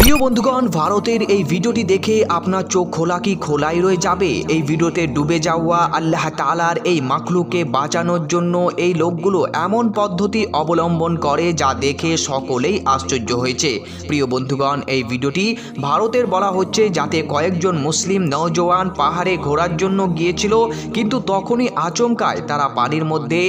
প্রিয় বন্ধুগণ, ভারতের এই ভিডিওটি দেখে আপনার চোখ খোলা কি খোলাই রয়ে যাবে। এই ভিডিওতে ডুবে যাওয়া আল্লাহ তাআলার এই মাখলুককে বাঁচানোর জন্য এই লোকগুলো এমন পদ্ধতি অবলম্বন করে যা দেখে সকলেই আশ্চর্য হয়েছে। প্রিয় বন্ধুগণ, এই ভিডিওটি ভারতের বলা হচ্ছে, যাতে কয়েকজন মুসলিম নওজওয়ান পাহাড়ে ঘোরার জন্য গিয়েছিল, কিন্তু তখনই আচমকায় তারা পানির মধ্যে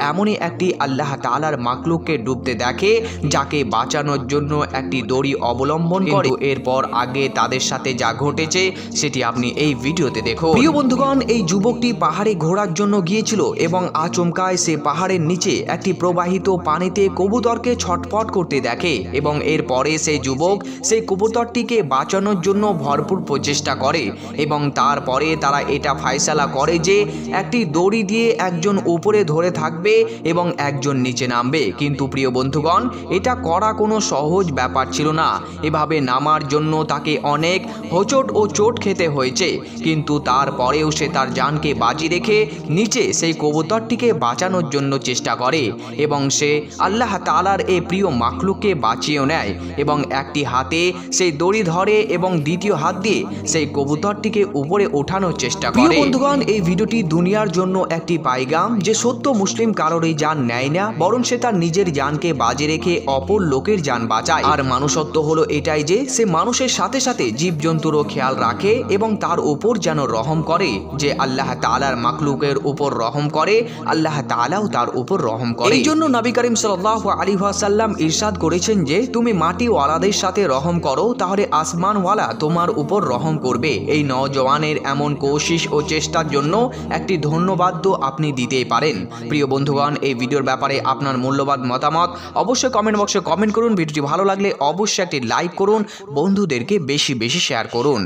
এমনই একটি আল্লাহ তাআলার মাখলুককে ডুবতে দেখে, যাকে বাঁচানোর জন্য একটি দড়ি অবলম্বন করে। এরপর আগে তাদের সাথে যা ঘটেছে সেটি আপনি এই ভিডিওতে দেখুন। প্রিয় বন্ধুগণ, এই যুবকটি পাহাড়ে ঘোরার জন্য গিয়েছিল এবং আচমকায় সে পাহাড়ের নিচে একটি প্রবাহিত পানিতে কবুতরকে ছটফট করতে দেখে এবং এরপরে সেই যুবক সেই কবুতরটিকে বাঁচানোর জন্য ভরপুর প্রচেষ্টা করে এবং তারপরে তারা এটা ফায়সালা করে যে একটি দড়ি দিয়ে একজন উপরে ধরে থাকবে এবং একজন নিচে নামবে। কিন্তু প্রিয় বন্ধুগণ, এটা করা কোনো সহজ ব্যাপার ছিল না। এভাবে নামার জন্য তাকে অনেক হোঁচট ও চোট খেতে হয়েছে, কিন্তু তারপরেও সে তার জানকে বাজি রেখে নিচে সেই কবুতরটিকে বাঁচানোর জন্য চেষ্টা করে এবং সে আল্লাহ তাআলার এই প্রিয় মাখলুককে বাঁচিয়েও নেয় এবং একটি হাতে সেই দড়ি ধরে এবং দ্বিতীয় হাত দিয়ে সেই কবুতরটিকে উপরে ওঠানোর চেষ্টা করে। প্রিয় বন্ধুগণ, এই ভিডিওটি দুনিয়ার জন্য একটি পাইগাম যে সত্য মুসলিম কারোরই জান নেয় না, বরং সে তার নিজের জানকে বাজি রেখে অপর লোকের জান বাঁচায়। আর মানুষত্ব হলো এটাই যে সে মানুষের সাথে সাথে জীবজন্তুরও খেয়াল রাখে এবং তার উপর যেন রহম করে। যে আল্লাহ তাআলার মাখলুকের উপর রহম করে, আল্লাহ তাআলাও তার উপর রহম করে। এই জন্য নবী করিম সাল্লাল্লাহু আলাইহি ওয়াসাল্লাম ইরশাদ করেছেন যে তুমি মাটিওয়ালাদের সাথে রহম করো, তাহলে আসমানওয়ালা তোমার উপর রহম করবে। এই নওজওয়ানের এমন কোশিশ ও চেষ্টার জন্য একটি ধন্যবাদ তো আপনি দিতেই পারেন। প্রিয় বন্ধুগণ, এই ভিডিওর ব্যাপারে আপনার মূল্যবান মতামত অবশ্যই কমেন্ট বক্সে কমেন্ট করুন। ভিডিওটি ভালো লাগলে অবশ্যই একটি লাইক করুন, বন্ধুদেরকে বেশি বেশি শেয়ার করুন।